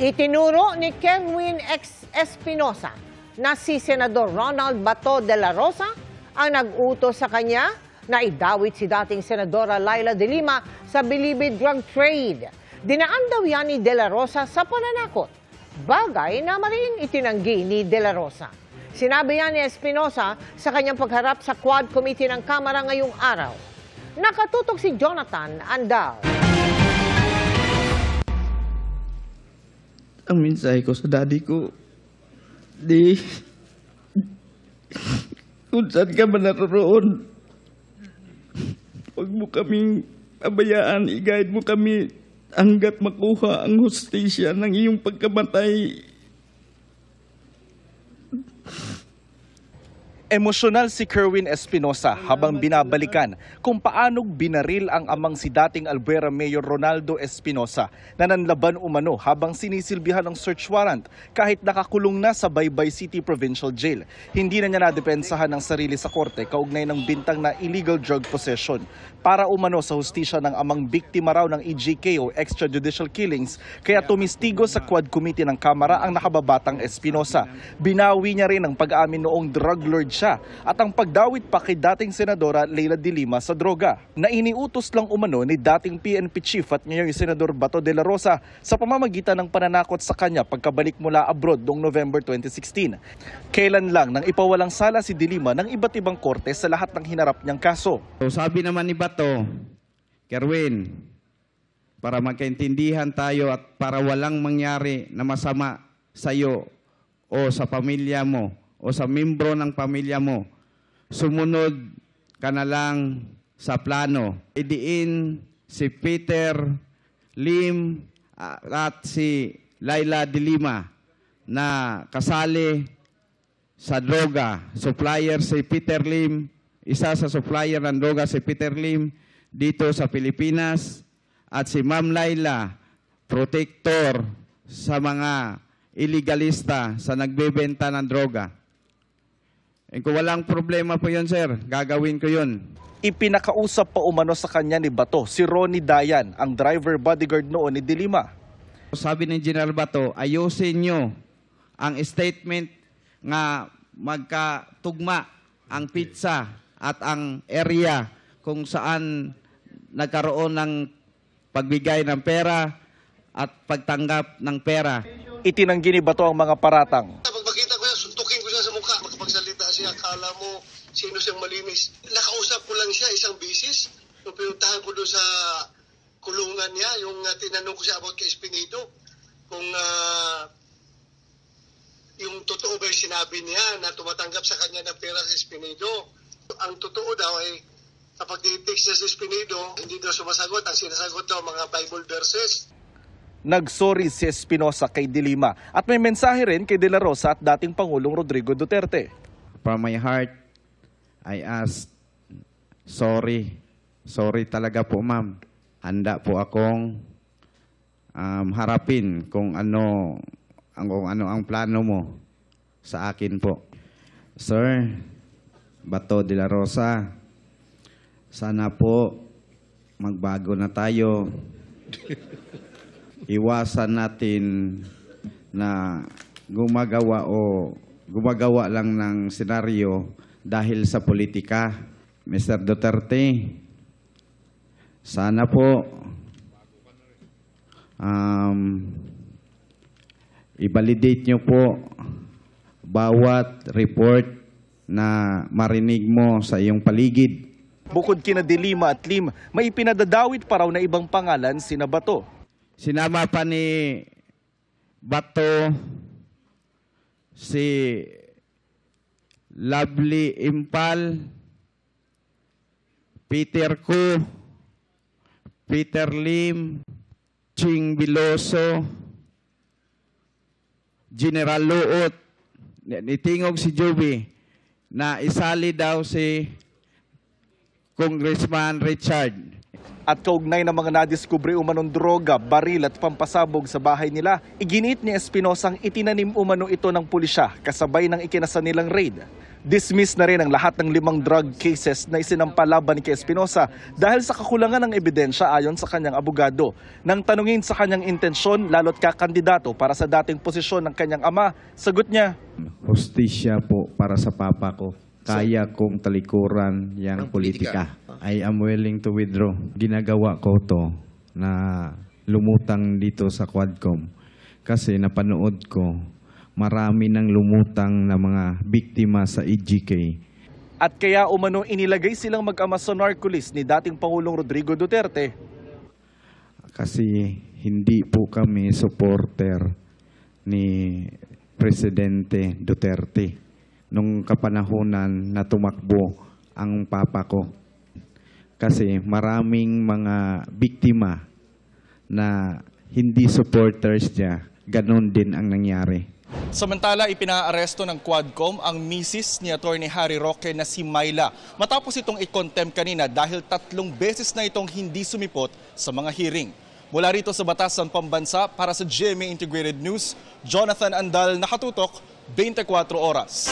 Itinuro ni Kerwin Espinosa na si Senador Ronald Bato de la Rosa ang nag-utos sa kanya na idawit si dating Senadora Laila de Lima sa bilibid drug trade. Dinaan daw yan ni De La Rosa sa pananakot, bagay na maring itinanggi ni De La Rosa. Sinabi yan ni Espinosa sa kanyang pagharap sa Quad Committee ng Kamara ngayong araw. Nakatutok si Jonathan Andal. Ang mensahe ko sa daddy ko, kung saan ka man naroon, huwag mo kaming pabayaan, i-guide mo kami hanggat makuha ang hustisya ng iyong pagkamatay. Emosyonal si Kerwin Espinosa habang binabalikan kung paanong binaril ang amang si dating Albuera Mayor Ronaldo Espinosa na nanlaban umano habang sinisilbihan ng search warrant kahit nakakulong na sa Baybay City Provincial Jail. Hindi na niya nadepensahan ng sarili sa korte kaugnay ng bintang na illegal drug possession para umano sa hustisya ng amang biktima raw ng EJK o extrajudicial killings, kaya tumistigo sa Quad Committee ng Kamara ang nakababatang Espinosa. Binawi niya rin ang pag-aamin noong drug lord siya at ang pagdawit pa kay dating Senadora Laila de Lima sa droga na iniutos lang umano ni dating PNP Chief at ngayong Senador Bato de la Rosa sa pamamagitan ng pananakot sa kanya pagkabalik mula abroad noong November 2016. Kailan lang nang ipawalang sala si de Lima ng iba't ibang korte sa lahat ng hinarap niyang kaso. So, sabi naman ni Bato, Kerwin, para magkaintindihan tayo at para walang mangyari na masama sa iyo o sa pamilya mo o sa membro ng pamilya mo, sumunod ka na lang sa plano. Idiin si Peter Lim at si Laila de Lima na kasali sa droga. Supplier si Peter Lim, isa sa supplier ng droga si Peter Lim dito sa Pilipinas, at si Ma'am Laila, protector sa mga illegalista sa nagbebenta ng droga. Kung walang problema po yun, sir, gagawin ko yun. Ipinakausap pa umano sa kanya ni Bato si Ronnie Dayan, ang driver bodyguard noon ni de Lima. Sabi ni General Bato, ayusin nyo ang statement nga magkatugma ang pizza at ang area kung saan nagkaroon ng pagbigay ng pera at pagtanggap ng pera. Itinanggi ni Bato ang mga paratang. Pag makita ko yan, suntukin ko siya sa mukha. Makapagsalita siya, akala mo sino siyang malinis. Nakausap ko lang siya isang bisis. Nung pinuntahan ko doon sa kulungan niya, yung tinanong ko siya about kay Espinido, kung yung totoo ba yung sinabi niya na tumatanggap sa kanya ng pera sa Espinido. Ang totoo daw ay kapag di-text niya sa Espinido, hindi daw sumasagot. Ang sinasagot daw mga Bible verses. Nagsorry si Espinosa kay de Lima at may mensahe rin kay De La Rosa at dating Pangulong Rodrigo Duterte. From my heart, I ask, sorry. Sorry talaga po, ma'am. Handa po akong harapin kung ano ang plano mo sa akin po. Sir Bato de la Rosa, sana po magbago na tayo. Iwasan natin na gumagawa lang ng senaryo dahil sa politika. Mr. Duterte, sana po i-validate nyo po bawat report na marinig mo sa iyong paligid. Bukod kina de Lima at Lim, may ipinadadawit pa raw na ibang pangalan sina Bato. Sinama pa ni Bato si Lovely Impal, Peter Ko, Peter Lim, Ching Biloso, General Luot, nitingog si Joby na isali daw si Congressman Richard. At kaugnay ng mga nadiskubre umanong droga, baril at pampasabog sa bahay nila, iginit ni Espinosa ang itinanim umano ito ng pulisya kasabay ng ikinasa nilang raid. Dismiss na rin ang lahat ng 5 drug cases na isinampa laban kay Espinosa dahil sa kakulangan ng ebidensya ayon sa kanyang abogado. Nang tanungin sa kanyang intensyon, lalo't kakandidato para sa dating posisyon ng kanyang ama, sagot niya, Hustisya po para sa papa ko. Kaya kong talikuran yang politika. I am willing to withdraw. Ginagawa ko to na lumutang dito sa Quadcom kasi napanood ko marami ng lumutang na mga biktima sa EGK. at kaya umano inilagay silang mag-ama sa narcolist ni dating Pangulong Rodrigo Duterte. Kasi hindi po kami supporter ni Presidente Duterte nung kapanahunan na tumakbo ang papa ko. Kasi maraming mga biktima na hindi supporters niya, ganon din ang nangyari. Samantala, ipinaaresto ng Quadcom ang misis ni Atty. Harry Roque na si Myla matapos itong i-contempt kanina dahil 3 beses na itong hindi sumipot sa mga hearing. Mula rito sa Batasan Pambansa, para sa GMA Integrated News, Jonathan Andal, nakatutok, 24 oras.